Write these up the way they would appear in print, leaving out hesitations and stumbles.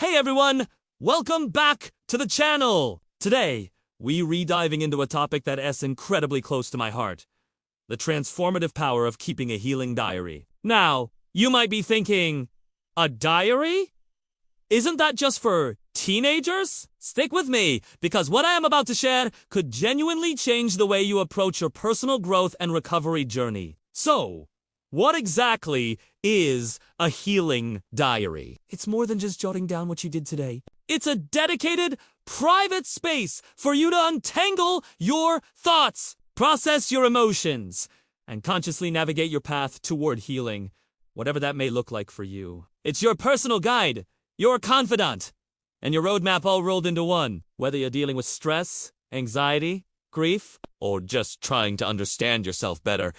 Hey everyone, welcome back to the channel! Today, we re-diving into a topic that is incredibly close to my heart. The transformative power of keeping a healing diary. Now, you might be thinking, a diary? Isn't that just for teenagers? Stick with me, because what I am about to share could genuinely change the way you approach your personal growth and recovery journey. So, what exactly is a healing diary? It's more than just jotting down what you did today. It's a dedicated, private space for you to untangle your thoughts, process your emotions, and consciously navigate your path toward healing, whatever that may look like for you. It's your personal guide, your confidant, and your roadmap all rolled into one. Whether you're dealing with stress, anxiety, grief, or just trying to understand yourself better,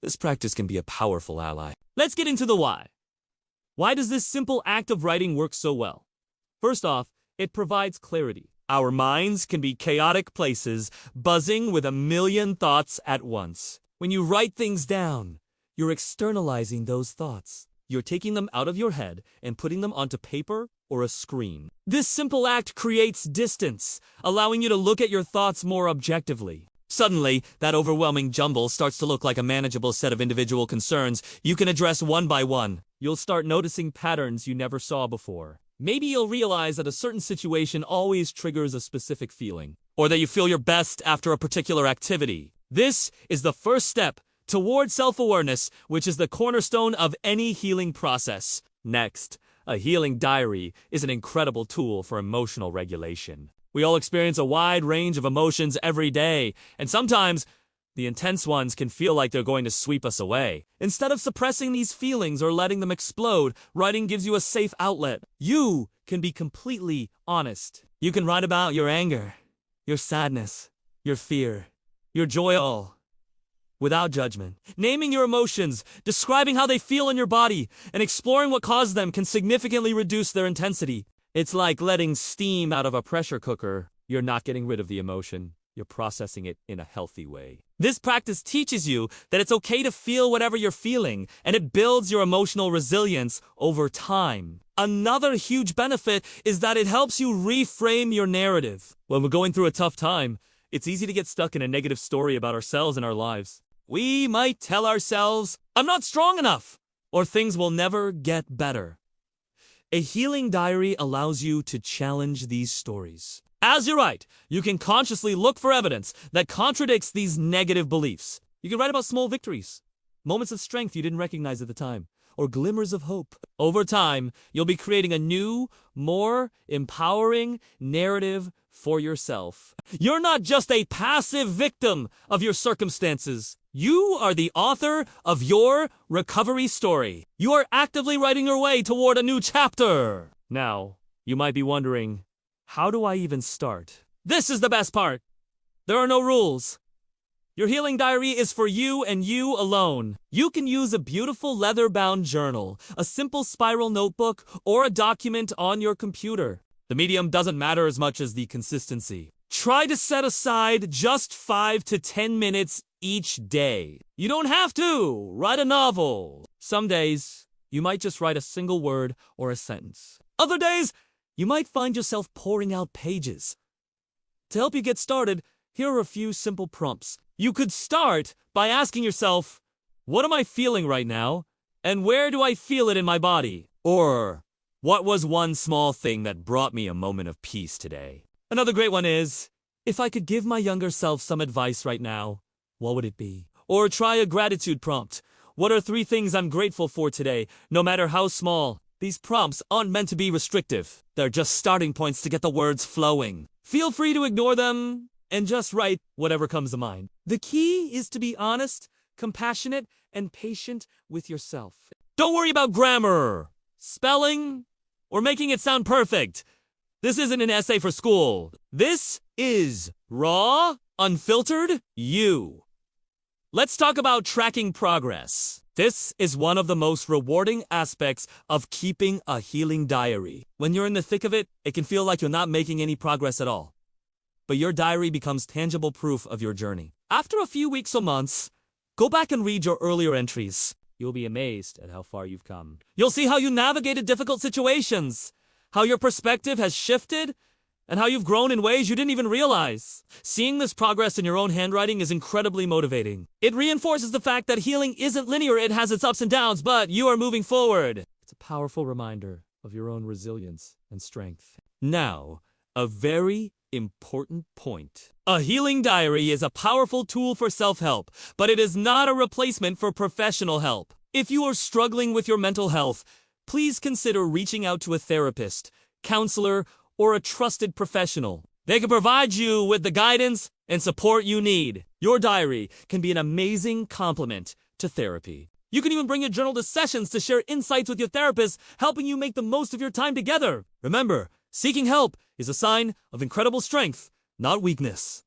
this practice can be a powerful ally. Let's get into the why. Why does this simple act of writing work so well? First off, it provides clarity. Our minds can be chaotic places, buzzing with a million thoughts at once. When you write things down, you're externalizing those thoughts. You're taking them out of your head and putting them onto paper or a screen. This simple act creates distance, allowing you to look at your thoughts more objectively. Suddenly, that overwhelming jumble starts to look like a manageable set of individual concerns you can address one by one. You'll start noticing patterns you never saw before. Maybe you'll realize that a certain situation always triggers a specific feeling, or that you feel your best after a particular activity. This is the first step toward self-awareness, which is the cornerstone of any healing process. Next, a healing diary is an incredible tool for emotional regulation. We all experience a wide range of emotions every day, and sometimes the intense ones can feel like they're going to sweep us away. Instead of suppressing these feelings or letting them explode, writing gives you a safe outlet. You can be completely honest. You can write about your anger, your sadness, your fear, your joy, all without judgment. Naming your emotions, describing how they feel in your body, and exploring what caused them can significantly reduce their intensity. It's like letting steam out of a pressure cooker. You're not getting rid of the emotion. You're processing it in a healthy way. This practice teaches you that it's okay to feel whatever you're feeling, and it builds your emotional resilience over time. Another huge benefit is that it helps you reframe your narrative. When we're going through a tough time, it's easy to get stuck in a negative story about ourselves and our lives. We might tell ourselves, "I'm not strong enough," or "things will never get better." A healing diary allows you to challenge these stories. As you write, you can consciously look for evidence that contradicts these negative beliefs. You can write about small victories, moments of strength you didn't recognize at the time, or glimmers of hope. Over time, you'll be creating a new, more empowering narrative for yourself. You're not just a passive victim of your circumstances. You are the author of your recovery story. You are actively writing your way toward a new chapter. Now, you might be wondering, how do I even start? This is the best part. There are no rules. Your healing diary is for you and you alone. You can use a beautiful leather-bound journal, a simple spiral notebook, or a document on your computer. The medium doesn't matter as much as the consistency. Try to set aside just 5 to 10 minutes each day. You don't have to write a novel. Some days, you might just write a single word or a sentence. Other days, you might find yourself pouring out pages. To help you get started, here are a few simple prompts. You could start by asking yourself, what am I feeling right now? And where do I feel it in my body? Or, what was one small thing that brought me a moment of peace today? Another great one is, if I could give my younger self some advice right now, what would it be? Or try a gratitude prompt. What are 3 things I'm grateful for today, no matter how small? These prompts aren't meant to be restrictive. They're just starting points to get the words flowing. Feel free to ignore them and just write whatever comes to mind. The key is to be honest, compassionate, and patient with yourself. Don't worry about grammar, spelling, or making it sound perfect. This isn't an essay for school. This is raw, unfiltered you. Let's talk about tracking progress. This is one of the most rewarding aspects of keeping a healing diary. When you're in the thick of it, it can feel like you're not making any progress at all. But your diary becomes tangible proof of your journey. After a few weeks or months, go back and read your earlier entries. You'll be amazed at how far you've come. You'll see how you navigated difficult situations, how your perspective has shifted, and how you've grown in ways you didn't even realize. Seeing this progress in your own handwriting is incredibly motivating. It reinforces the fact that healing isn't linear, it has its ups and downs, but you are moving forward. It's a powerful reminder of your own resilience and strength. Now, a very important point. A healing diary is a powerful tool for self-help, but it is not a replacement for professional help. If you are struggling with your mental health, please consider reaching out to a therapist, counselor, or a trusted professional. They can provide you with the guidance and support you need. Your diary can be an amazing complement to therapy. You can even bring your journal to sessions to share insights with your therapist, helping you make the most of your time together. Remember, seeking help is a sign of incredible strength, not weakness.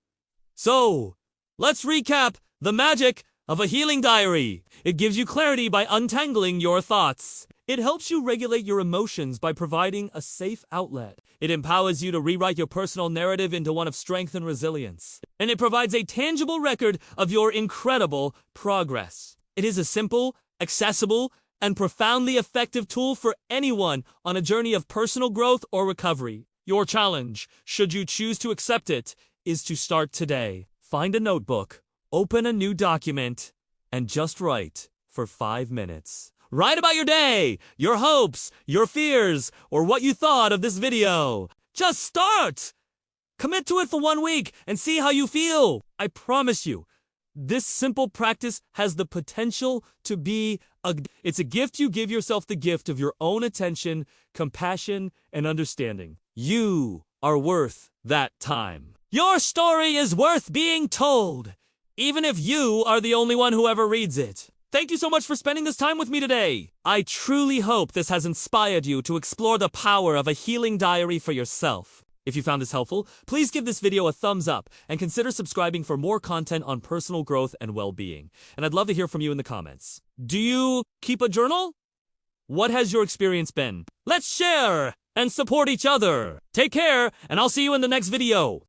So, let's recap the magic of a healing diary. It gives you clarity by untangling your thoughts. It helps you regulate your emotions by providing a safe outlet. It empowers you to rewrite your personal narrative into one of strength and resilience. And it provides a tangible record of your incredible progress. It is a simple, accessible, and profoundly effective tool for anyone on a journey of personal growth or recovery. Your challenge, should you choose to accept it, is to start today. Find a notebook, open a new document, and just write for 5 minutes. Write about your day, your hopes, your fears, or what you thought of this video. Just start! Commit to it for 1 week and see how you feel. I promise you, this simple practice has the potential to be it's a gift you give yourself, the gift of your own attention, compassion, and understanding. You are worth that time. Your story is worth being told, even if you are the only one who ever reads it. Thank you so much for spending this time with me today. I truly hope this has inspired you to explore the power of a healing diary for yourself. If you found this helpful, please give this video a thumbs up and consider subscribing for more content on personal growth and well-being. And I'd love to hear from you in the comments. Do you keep a journal? What has your experience been? Let's share and support each other. Take care, and I'll see you in the next video.